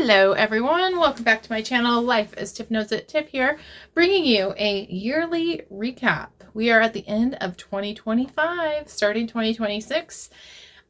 Hello everyone, welcome back to my channel. Life as Tiff Knows It. Tiff here, bringing you a yearly recap. We are at the end of 2025, starting 2026.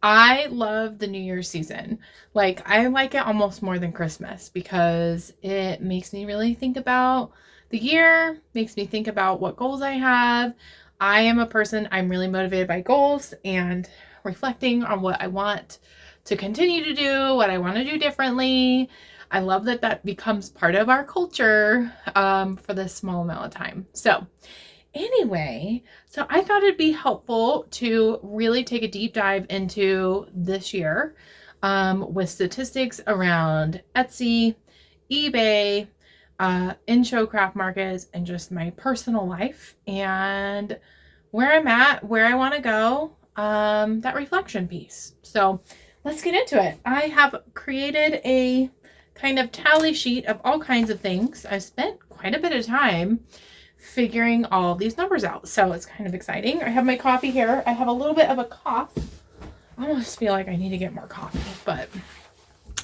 I love the New Year's season. I like it almost more than Christmas because it makes me really think about the year, makes me think about what goals I have. I am a person, I'm really motivated by goals and reflecting on what I want to continue to do, what I want to do differently. I love that that becomes part of our culture for this small amount of time. So anyway, I thought it'd be helpful to really take a deep dive into this year with statistics around Etsy, eBay, in-show craft markets, and just my personal life and where I'm at, where I want to go, that reflection piece. So let's get into it. I have created a kind of tally sheet of all kinds of things. I spent quite a bit of time figuring all these numbers out, so it's kind of exciting. I have my coffee here. I have a little bit of a cough. I almost feel like I need to get more coffee, but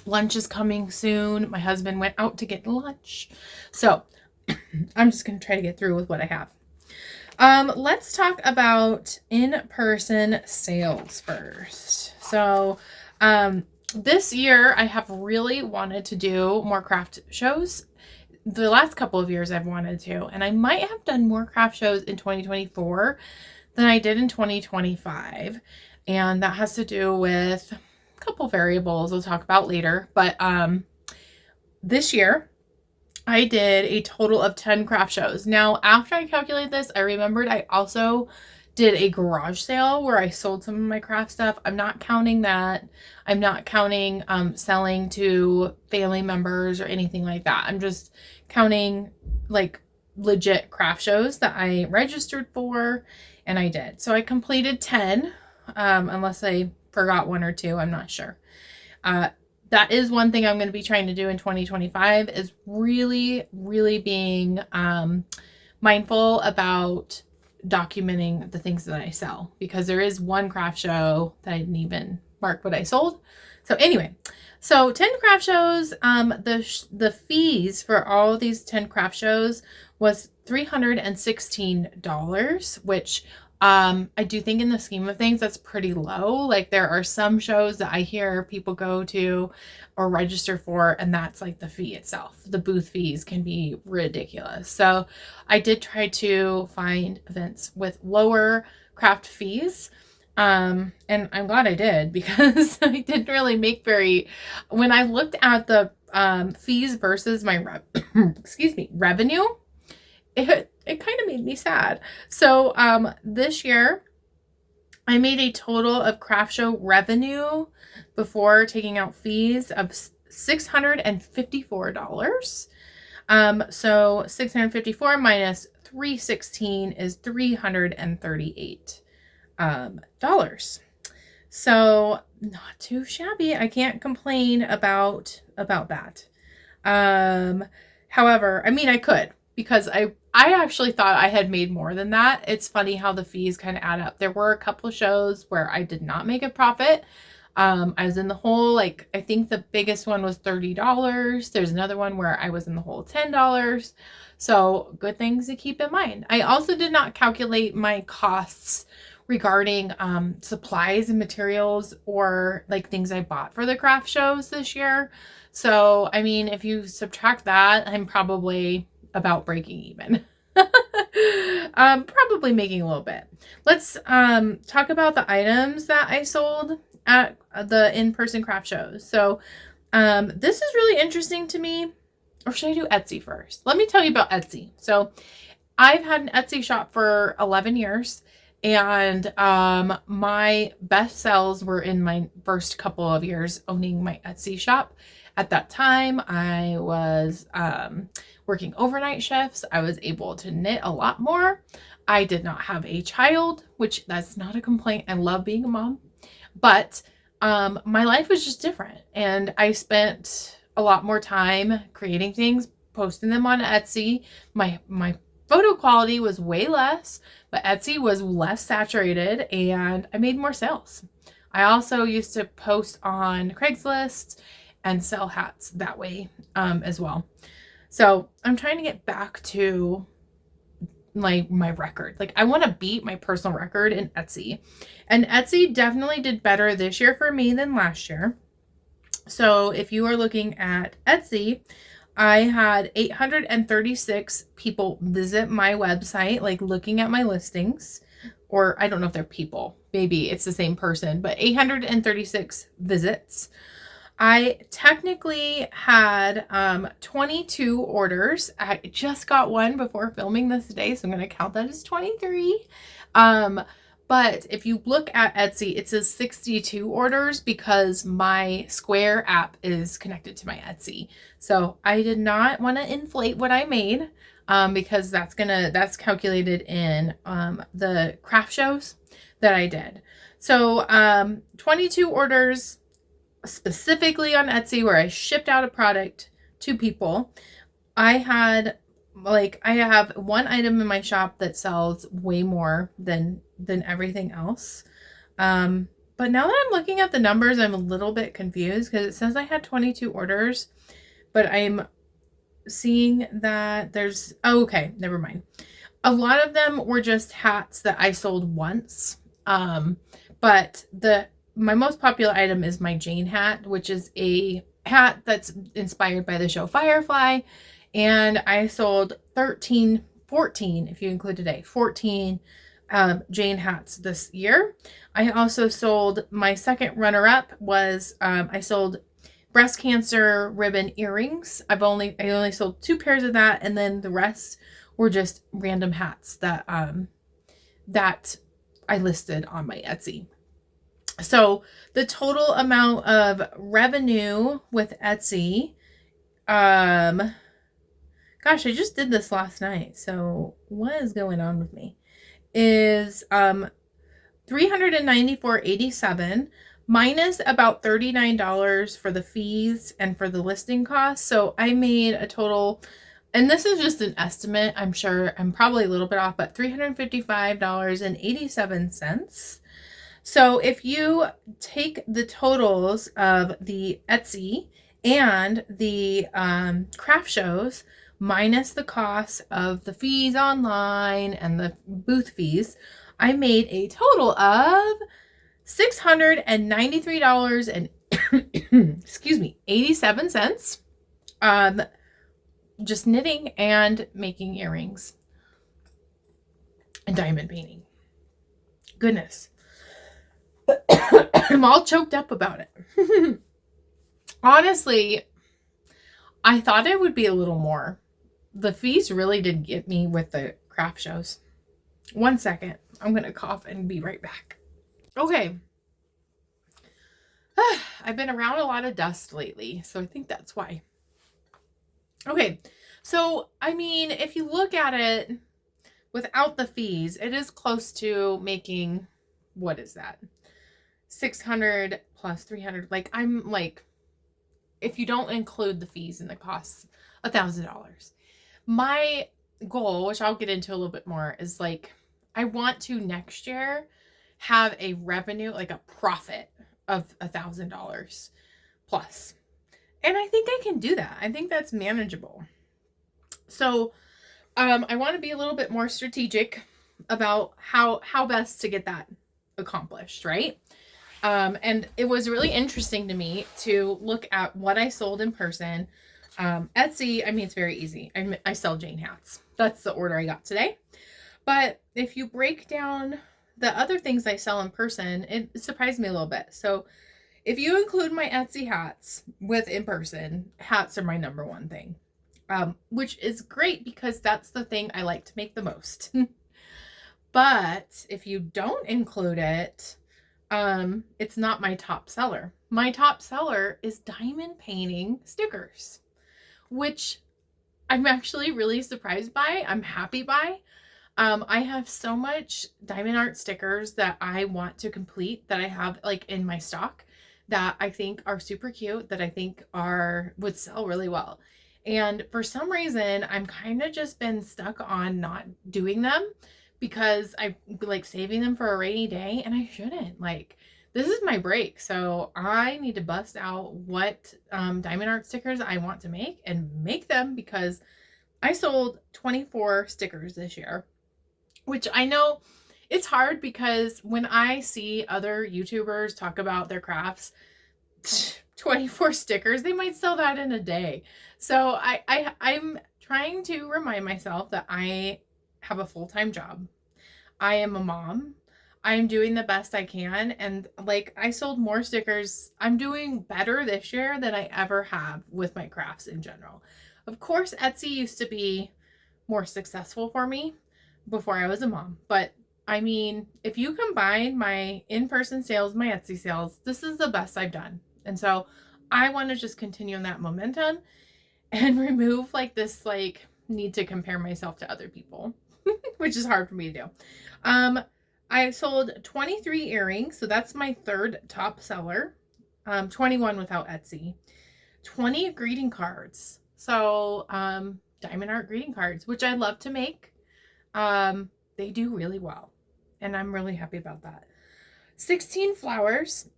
lunch is coming soon. My husband went out to get lunch, so I'm just going to try to get through with what I have. Let's talk about in-person sales first. So this year I have really wanted to do more craft shows. The last couple of years I've wanted to, and I might have done more craft shows in 2024 than I did in 2025. And that has to do with a couple variables we'll talk about later. But this year I did a total of 10 craft shows. Now, after I calculated this, I remembered I also did a garage sale where I sold some of my craft stuff. I'm not counting that. I'm not counting selling to family members or anything like that. I'm just counting like legit craft shows that I registered for, and I did. So I completed 10, unless I forgot one or two. I'm not sure. That is one thing I'm going to be trying to do in 2025 is really, really being mindful about documenting the things that I sell, because there is one craft show that I didn't even mark what I sold. So anyway, so 10 craft shows, the fees for all these 10 craft shows was $316, which I do think in the scheme of things, that's pretty low. Like there are some shows that I hear people go to or register for, and that's like the fee itself. The booth fees can be ridiculous. So I did try to find events with lower craft fees. And I'm glad I did, because I didn't really make when I looked at the fees versus my revenue, it kind of made me sad. So this year I made a total of craft show revenue before taking out fees of $654. So 654 minus 316 is $338 dollars. So not too shabby. I can't complain about that. However, I mean, I could, because I actually thought I had made more than that. It's funny how the fees kind of add up. There were a couple of shows where I did not make a profit. I was in the hole, I think the biggest one was $30. There's another one where I was in the hole $10. So good things to keep in mind. I also did not calculate my costs regarding supplies and materials, or things I bought for the craft shows this year. So, I mean, if you subtract that, I'm probably about breaking even. Probably making a little bit. Let's talk about the items that I sold at the in-person craft shows. So this is really interesting to me. Or should I do Etsy first? Let me tell you about Etsy. So I've had an Etsy shop for 11 years. And my best sales were in my first couple of years owning my Etsy shop. At that time, I was working overnight shifts. I was able to knit a lot more. I did not have a child, which that's not a complaint. I love being a mom. But my life was just different. And I spent a lot more time creating things, posting them on Etsy. My photo quality was way less, but Etsy was less saturated, and I made more sales. I also used to post on Craigslist and sell hats that way as well. So I'm trying to get back to like my record. Like I want to beat my personal record in Etsy. And Etsy definitely did better this year for me than last year. So if you are looking at Etsy, I had 836 people visit my website, like looking at my listings, or I don't know if they're people, maybe it's the same person, but 836 visits. I technically had 22 orders. I just got one before filming this today, so I'm going to count that as 23. But if you look at Etsy, it says 62 orders because my Square app is connected to my Etsy. So I did not want to inflate what I made because that's calculated in the craft shows that I did. So 22 orders specifically on Etsy where I shipped out a product to people. I have one item in my shop that sells way more than everything else. But now that I'm looking at the numbers, I'm a little bit confused because it says I had 22 orders, but I'm seeing that there's, oh, okay, never mind. A lot of them were just hats that I sold once. But my most popular item is my Jane hat, which is a hat that's inspired by the show Firefly. And I sold 14, if you include today, 14 Jane hats this year. I also sold, my second runner-up was, I sold breast cancer ribbon earrings. I only sold 2 pairs of that, and then the rest were just random hats that I listed on my Etsy. So the total amount of revenue with Etsy, gosh, I just did this last night. So what is going on with me? Is $394.87 minus about $39 for the fees and for the listing costs. So I made a total, and this is just an estimate. I'm sure I'm probably a little bit off, but $355.87. So if you take the totals of the Etsy and the craft shows minus the cost of the fees online and the booth fees, I made a total of $693 and excuse me, 87 cents just knitting and making earrings and diamond painting. Goodness. I'm all choked up about it. Honestly, I thought it would be a little more. The fees really did get me with the craft shows. 1 second. I'm going to cough and be right back. Okay. I've been around a lot of dust lately, so I think that's why. Okay. So, I mean, if you look at it without the fees, it is close to making, what is that? 600 plus 300. Like, I'm like, if you don't include the fees and the costs, $1,000. My goal, which I'll get into a little bit more, is like, I want to next year have a revenue, like a profit of $1,000 plus. And I think I can do that. I think that's manageable. So, I want to be a little bit more strategic about how best to get that accomplished, right? And it was really interesting to me to look at what I sold in person. Etsy, I mean, it's very easy. I sell Jane hats. That's the order I got today. But if you break down the other things I sell in person, it surprised me a little bit. So if you include my Etsy hats with in person, hats are my number one thing, which is great because that's the thing I like to make the most. But if you don't include it, it's not my top seller. My top seller is diamond painting stickers, which I'm actually really surprised by. I'm happy by. I have so much diamond art stickers that I want to complete that I have like in my stock that I think are super cute, that I think would sell really well. And for some reason, I'm kind of just been stuck on not doing them because I like saving them for a rainy day, and I shouldn't. Like, this is my break. So I need to bust out what diamond art stickers I want to make and make them, because I sold 24 stickers this year, which I know it's hard because when I see other YouTubers talk about their crafts, 24 stickers, they might sell that in a day. So I'm trying to remind myself that I have a full-time job. I am a mom. I'm doing the best I can. And like, I sold more stickers. I'm doing better this year than I ever have with my crafts in general. Of course, Etsy used to be more successful for me before I was a mom. But I mean, if you combine my in-person sales, my Etsy sales, this is the best I've done. And so I want to just continue on that momentum and remove like this like need to compare myself to other people, which is hard for me to do. I sold 23 earrings, so that's my third top seller. 21 without Etsy. 20 greeting cards. So diamond art greeting cards, which I love to make. They do really well, and I'm really happy about that. 16 flowers.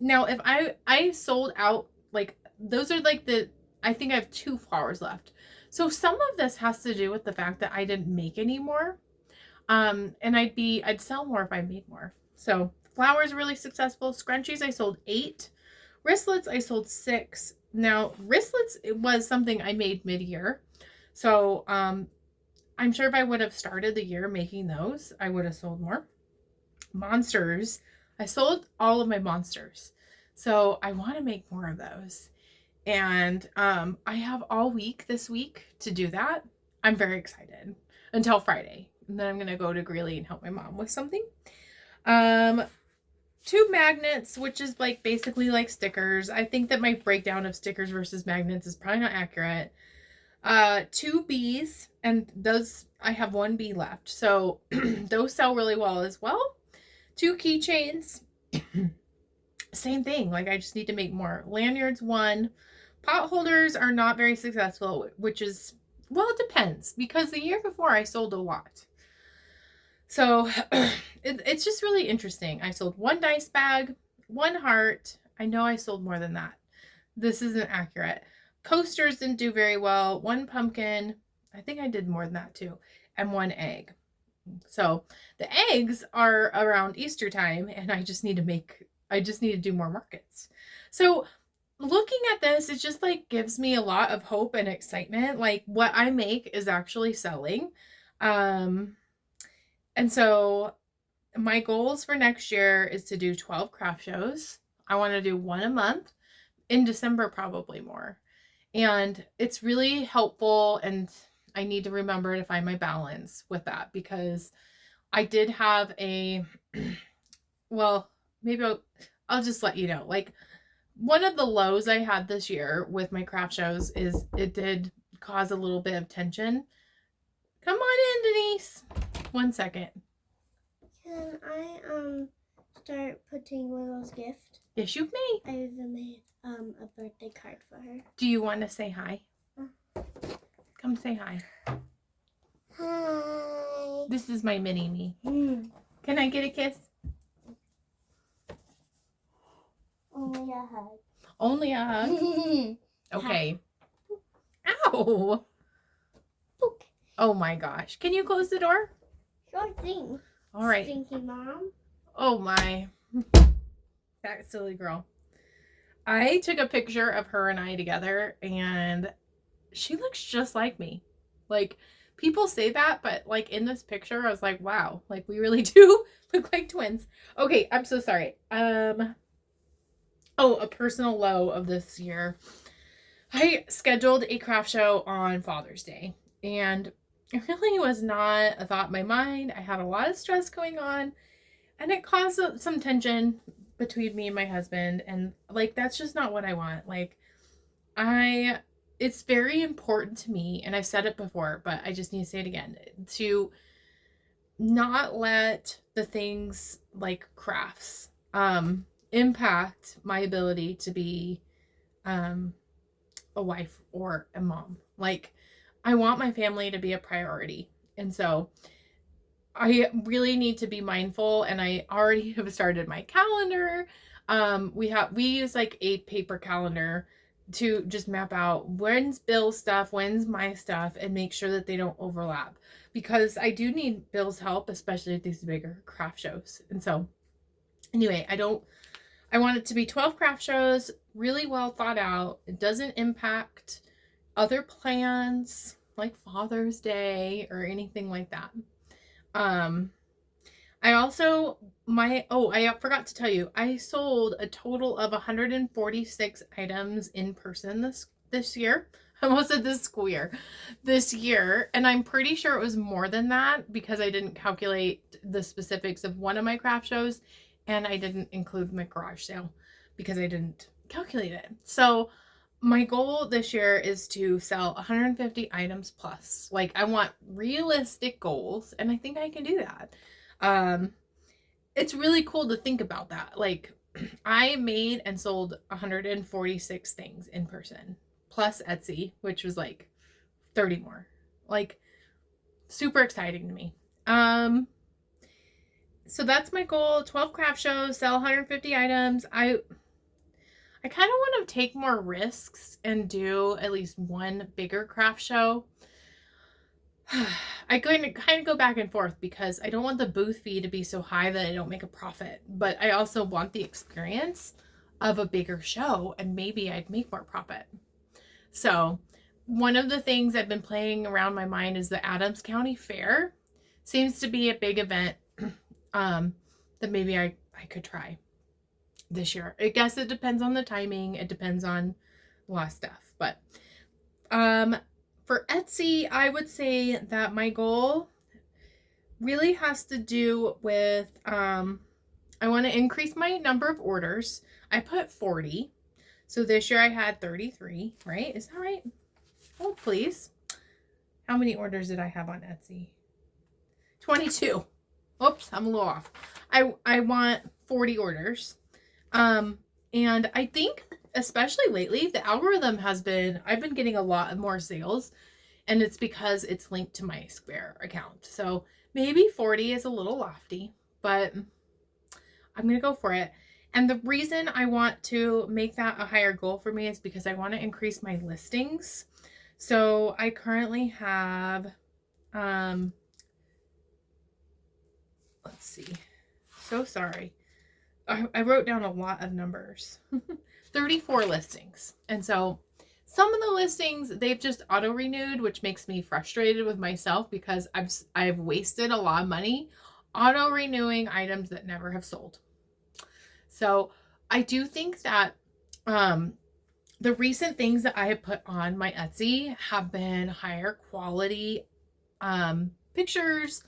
Now, if I sold out, like, those are like I think I have 2 flowers left. So some of this has to do with the fact that I didn't make any more. And I'd sell more if I made more. So flowers really successful. Scrunchies, I sold 8. Wristlets, I sold 6. Now, wristlets, it was something I made mid-year. So I'm sure if I would have started the year making those, I would have sold more. Monsters, I sold all of my monsters. So I want to make more of those. And I have all week this week to do that. I'm very excited until Friday. And then I'm going to go to Greeley and help my mom with something. 2 magnets, which is like basically like stickers. I think that my breakdown of stickers versus magnets is probably not accurate. 2 bees, and those, I have 1 bee left. So those sell really well as well. 2 keychains. Same thing. Like, I just need to make more. Lanyards, 1. Pot holders are not very successful, which is, well, it depends, because the year before I sold a lot. So it's just really interesting. I sold 1 dice bag, 1 heart. I know I sold more than that. This isn't accurate. Coasters didn't do very well. 1 pumpkin. I think I did more than that too. And 1 egg. So the eggs are around Easter time, and I just need to do more markets. So looking at this, it just like gives me a lot of hope and excitement. Like, what I make is actually selling. And so my goals for next year is to do 12 craft shows. I want to do 1 a month. In December, probably more. And it's really helpful, and I need to remember to find my balance with that, because I did have well, maybe I'll just let you know. Like, one of the lows I had this year with my craft shows is it did cause a little bit of tension. Come on in, Denise. 1 second. Can I start putting Willow's gift? Yes, you may. I even made a birthday card for her. Do you want to say hi? Come say hi. Hi. This is my mini me. Can I get a kiss? Only a hug. Only a hug? Okay. Ow! Okay. Oh my gosh. Can you close the door? Sure thing. All right. Stinky mom. Oh my. That silly girl. I took a picture of her and I together, and she looks just like me. Like, people say that, but like in this picture, I was like, wow, like we really do look like twins. Okay, I'm so sorry. Oh, a personal low of this year. I scheduled a craft show on Father's Day, and it really was not a thought in my mind. I had a lot of stress going on, and it caused some tension between me and my husband, and like, that's just not what I want. Like, it's very important to me, and I've said it before, but I just need to say it again, to not let the things like crafts impact my ability to be a wife or a mom. Like, I want my family to be a priority. And so I really need to be mindful, and I already have started my calendar. We use like a paper calendar to just map out when's Bill's stuff, when's my stuff, and make sure that they don't overlap. Because I do need Bill's help, especially at these bigger craft shows. And so, anyway, I want it to be 12 craft shows, really well thought out. It doesn't impact other plans like Father's Day or anything like that. I also I forgot to tell you, I sold a total of 146 items in person this year. I almost said this school year. This year, and I'm pretty sure it was more than that because I didn't calculate the specifics of one of my craft shows, and I didn't include my garage sale because I didn't calculate it. So my goal this year is to sell 150 items plus. Like, I want realistic goals, and I think I can do that. It's really cool to think about that. Like, I made and sold 146 things in person, plus Etsy, which was like 30 more. Like, super exciting to me. So that's my goal. 12 craft shows, sell 150 items. I kind of want to take more risks and do at least one bigger craft show. I kind of go back and forth because I don't want the booth fee to be so high that I don't make a profit, but I also want the experience of a bigger show, and maybe I'd make more profit. So one of the things I've been playing around my mind is the Adams County Fair. Seems to be a big event that maybe I could try this year. I guess it depends on the timing. It depends on a lot of stuff. But for Etsy, I would say that my goal really has to do with I want to increase my number of orders. I put 40. So this year I had 33, right? Is that right? Oh, please. How many orders did I have on Etsy? 22. Oops, I'm a little off. I want 40 orders. And I think especially lately, the algorithm I've been getting a lot of more sales, and it's because it's linked to my Square account. So maybe 40 is a little lofty, but I'm going to go for it. And the reason I want to make that a higher goal for me is because I want to increase my listings. So I currently have, let's see. So sorry. I wrote down a lot of numbers. 34 listings. And so some of the listings, they've just auto renewed, which makes me frustrated with myself because I've wasted a lot of money auto renewing items that never have sold. So I do think that the recent things that I have put on my Etsy have been higher quality pictures,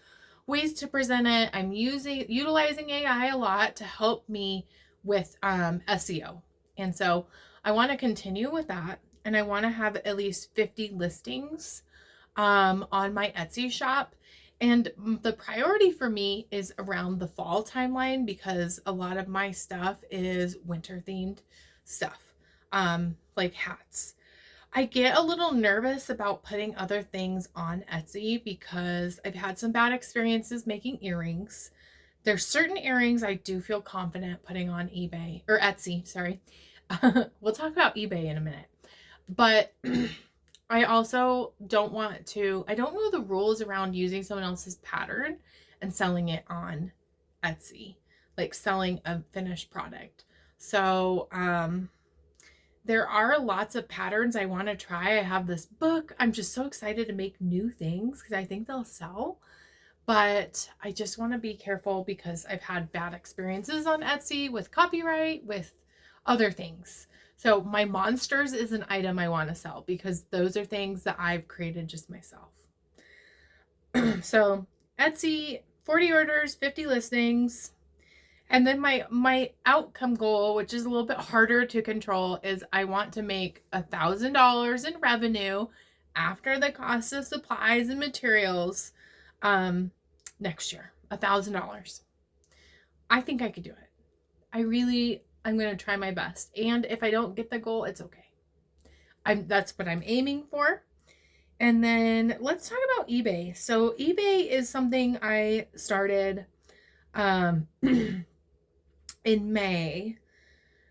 ways to present it. I'm utilizing AI a lot to help me with SEO. And so I want to continue with that. And I want to have at least 50 listings on my Etsy shop. And the priority for me is around the fall timeline because a lot of my stuff is winter themed stuff, like hats. I get a little nervous about putting other things on Etsy because I've had some bad experiences making earrings. There's certain earrings I do feel confident putting on eBay or Etsy, sorry. We'll talk about eBay in a minute. But I also I don't know the rules around using someone else's pattern and selling it on Etsy, like selling a finished product. So, there are lots of patterns I want to try. I have this book. I'm just so excited to make new things because I think they'll sell. But I just want to be careful because I've had bad experiences on Etsy with copyright, with other things. So my monsters is an item I want to sell because those are things that I've created just myself. So Etsy, 40 orders, 50 listings. And then my outcome goal, which is a little bit harder to control, is I want to make $1,000 in revenue after the cost of supplies and materials next year. $1,000. I think I could do it. I'm going to try my best. And if I don't get the goal, it's okay. That's what I'm aiming for. And then let's talk about eBay. So eBay is something I started in May,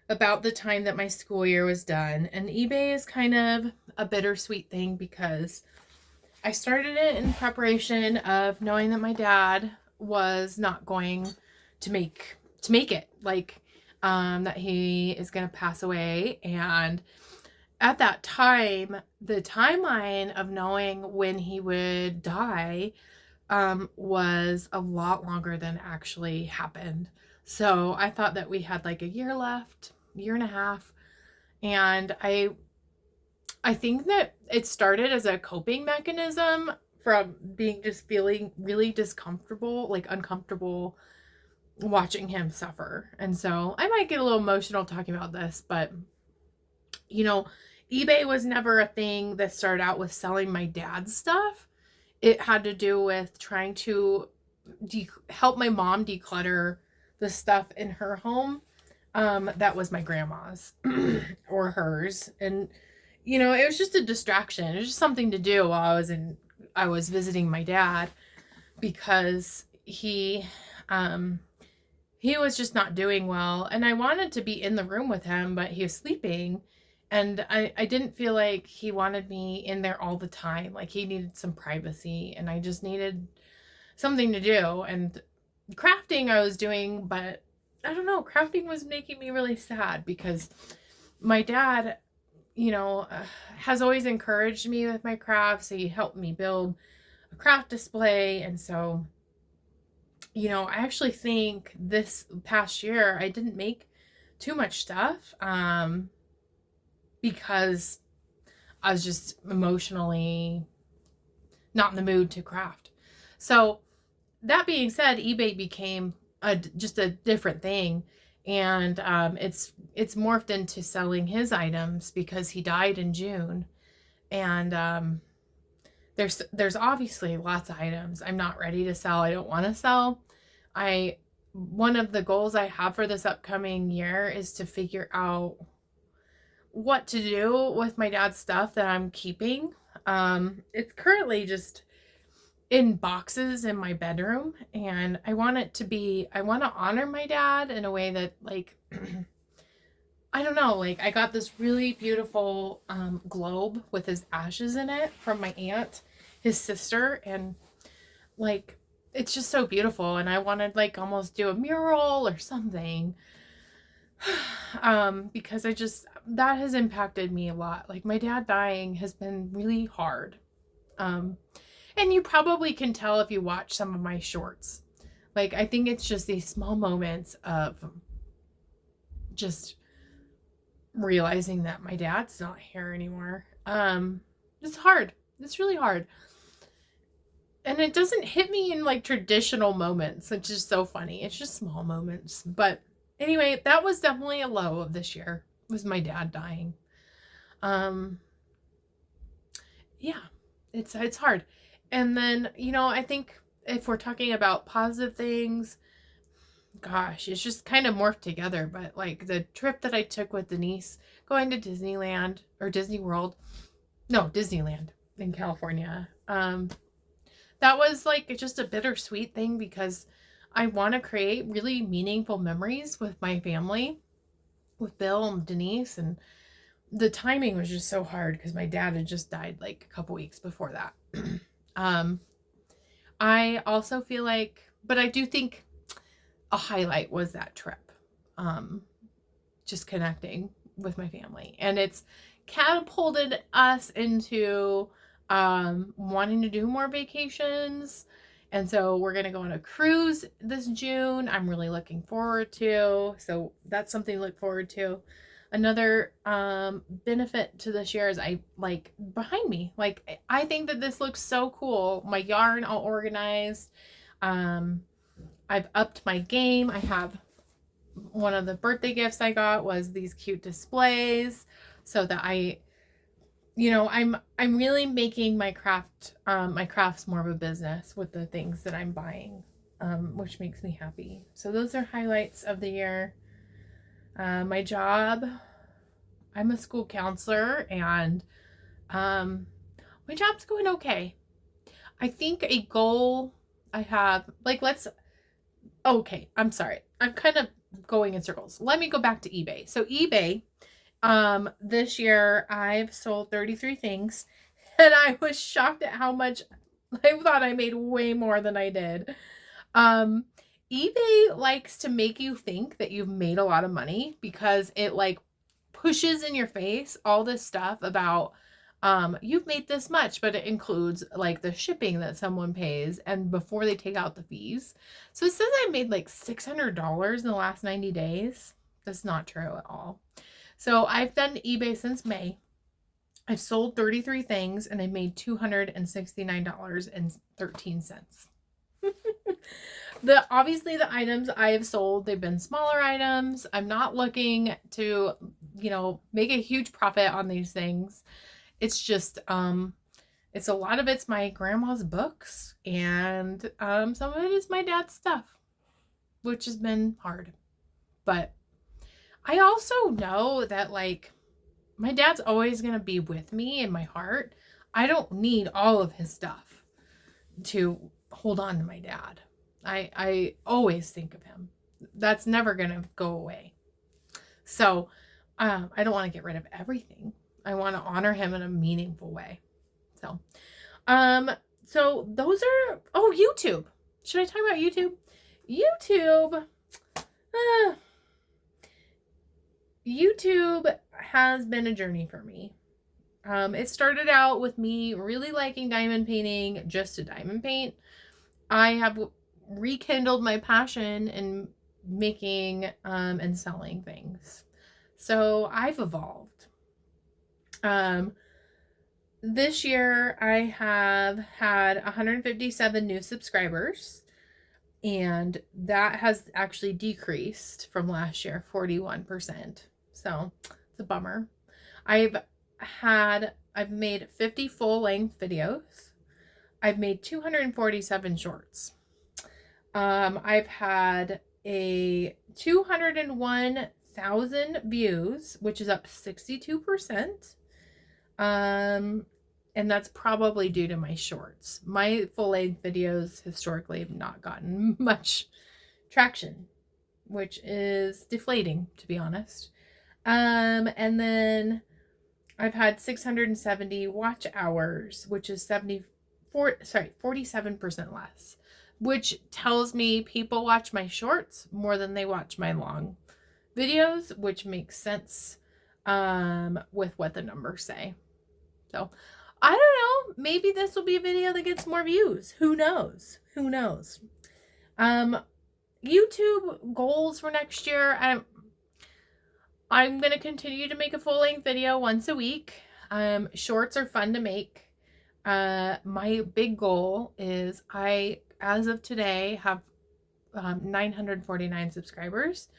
about the time that my school year was done. And eBay is kind of a bittersweet thing because I started it in preparation of knowing that my dad was not going to make it, like that he is going to pass away. And at that time, the timeline of knowing when he would die was a lot longer than actually happened. So I thought that we had like a year left, year and a half. And I think that it started as a coping mechanism from being just feeling really discomfortable, like uncomfortable watching him suffer. And so I might get a little emotional talking about this, but you know, eBay was never a thing that started out with selling my dad's stuff. It had to do with trying to help my mom declutter the stuff in her home that was my grandma's or hers. And it was just a distraction. It was just something to do while I was visiting my dad, because he was just not doing well, and I wanted to be in the room with him, but he was sleeping, and I didn't feel like he wanted me in there all the time. Like, he needed some privacy, and I just needed something to do. And crafting I was doing, but I don't know, crafting was making me really sad because my dad, has always encouraged me with my crafts. He helped me build a craft display. And so, I actually think this past year I didn't make too much stuff because I was just emotionally not in the mood to craft. So that being said, eBay became just a different thing. And it's morphed into selling his items because he died in June. And there's obviously lots of items I'm not ready to sell. I don't want to sell. One of the goals I have for this upcoming year is to figure out what to do with my dad's stuff that I'm keeping. It's currently just in boxes in my bedroom, and I want to honor my dad in a way that, like, I don't know, like, I got this really beautiful globe with his ashes in it from my aunt, his sister, and like, it's just so beautiful, and I wanted, like, almost do a mural or something. Because that has impacted me a lot. Like, my dad dying has been really hard. And you probably can tell if you watch some of my shorts. Like, I think it's just these small moments of just realizing that my dad's not here anymore. It's hard. It's really hard. And it doesn't hit me in like traditional moments. It's just so funny. It's just small moments. But anyway, that was definitely a low of this year, was my dad dying. Yeah, it's hard. And then, I think if we're talking about positive things, gosh, it's just kind of morphed together. But like the trip that I took with Denise, going to Disneyland or Disney World, no, Disneyland in California, that was like just a bittersweet thing because I want to create really meaningful memories with my family, with Bill and Denise. And the timing was just so hard because my dad had just died like a couple weeks before that. I also feel like, but I do think a highlight was that trip. Just connecting with my family. And it's catapulted us into wanting to do more vacations. And so we're going to go on a cruise this June. I'm really looking forward to. So that's something to look forward to. Another benefit to this year is I like behind me. Like, I think that this looks so cool. My yarn all organized. I've upped my game. I have one of the birthday gifts I got was these cute displays so that I'm really making my crafts more of a business with the things that I'm buying, which makes me happy. So those are highlights of the year. My job, I'm a school counselor, and My job's going okay. I think a goal I have, like, okay, I'm sorry. I'm kind of going in circles. Let me go back to eBay. So eBay, this year I've sold 33 things and I was shocked at how much I thought I made way more than I did. Um, eBay likes to make you think that you've made a lot of money because it like pushes in your face all this stuff about you've made this much, but it includes like the shipping that someone pays and before they take out the fees. So it says I made like $600 in the last 90 days. That's not true at all. So I've done eBay since May. I've sold 33 things and I made $269.13. Obviously the items I have sold, they've been smaller items. I'm not looking to, make a huge profit on these things. It's just it's a lot of it's my grandma's books and some of it is my dad's stuff, which has been hard. But I also know that like my dad's always going to be with me in my heart. I don't need all of his stuff to hold on to my dad. I always think of him. That's never going to go away. So I don't want to get rid of everything. I want to honor him in a meaningful way. So those are, YouTube. Should I talk about YouTube? YouTube has been a journey for me. It started out with me really liking diamond painting, just to diamond paint. I have rekindled my passion in making and selling things. So I've evolved. This year I have had 157 new subscribers, and that has actually decreased from last year, 41%. So it's a bummer. I've made 50 full-length videos. I've made 247 shorts. I've had a 201,000 views, which is up 62%. And that's probably due to my shorts. My full-length videos historically have not gotten much traction, which is deflating, to be honest. And then I've had 670 watch hours, which is 47% less, which tells me people watch my shorts more than they watch my long videos, which makes sense with what the numbers say. So I don't know, maybe this will be a video that gets more views. Who knows? YouTube goals for next year. I'm going to continue to make a full-length video once a week. Shorts are fun to make. My big goal is as of today, have 949 subscribers.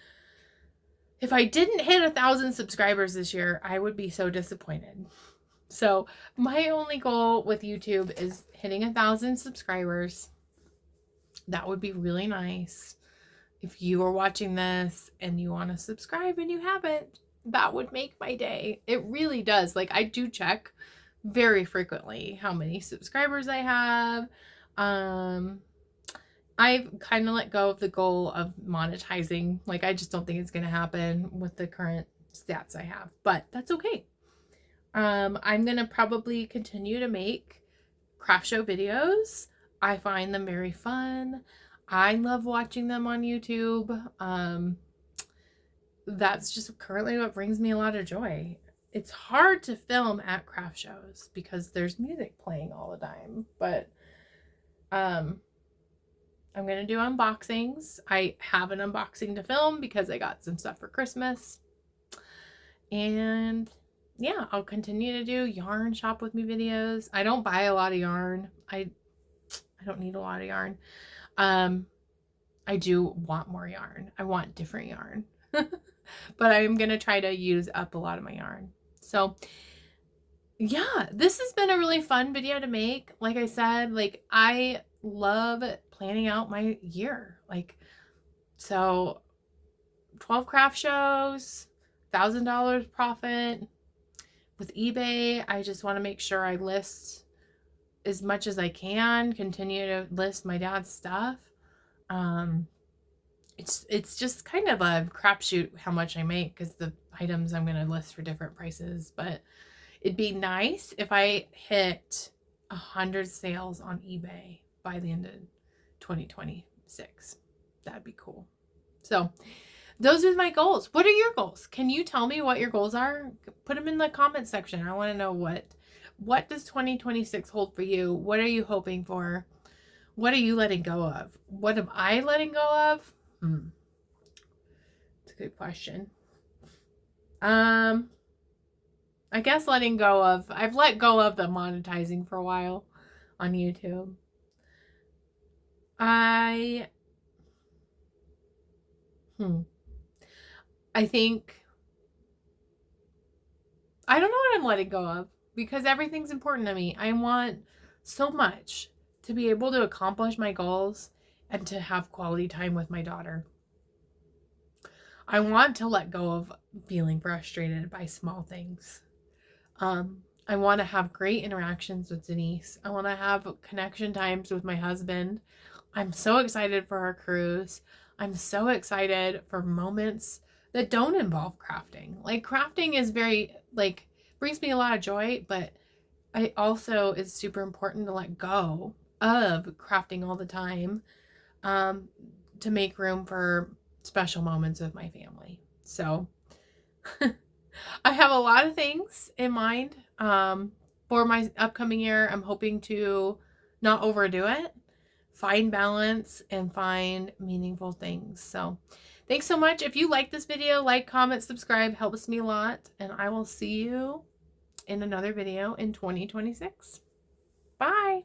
If I didn't hit 1,000 subscribers this year, I would be so disappointed. So my only goal with YouTube is hitting 1,000 subscribers. That would be really nice. If you are watching this and you want to subscribe and you haven't, that would make my day. It really does. Like, I do check very frequently how many subscribers I have. I've kind of let go of the goal of monetizing. Like, I just don't think it's going to happen with the current stats I have, but that's okay. I'm going to probably continue to make craft show videos. I find them very fun. I love watching them on YouTube. That's just currently what brings me a lot of joy. It's hard to film at craft shows because there's music playing all the time, but I'm going to do unboxings. I have an unboxing to film because I got some stuff for Christmas. And yeah, I'll continue to do yarn shop with me videos. I don't buy a lot of yarn. I don't need a lot of yarn. I do want more yarn. I want different yarn. But I'm going to try to use up a lot of my yarn. So yeah, this has been a really fun video to make. Like I said, like I love planning out my year. Like, so 12 craft shows, $1,000 profit. With eBay, I just want to make sure I list as much as I can, continue to list my dad's stuff. It's just kind of a crapshoot how much I make because the items I'm going to list for different prices. But it'd be nice if I hit 100 sales on eBay by the end of 2026. That'd be cool. So those are my goals. What are your goals? Can you tell me what your goals are? Put them in the comment section. I want to know what does 2026 hold for you? What are you hoping for? What are you letting go of? What am I letting go of? It's a good question. I guess letting go of, I've let go of the monetizing for a while on YouTube. I think, I don't know what I'm letting go of because everything's important to me. I want so much to be able to accomplish my goals and to have quality time with my daughter. I want to let go of feeling frustrated by small things. I want to have great interactions with Denise. I want to have connection times with my husband. I'm so excited for our cruise. I'm so excited for moments that don't involve crafting. Like crafting is very, like, brings me a lot of joy, but I also is super important to let go of crafting all the time, to make room for special moments with my family. So I have a lot of things in mind for my upcoming year. I'm hoping to not overdo it, find balance, and find meaningful things. So thanks so much. If you like this video, like, comment, subscribe, helps me a lot. And I will see you in another video in 2026. Bye.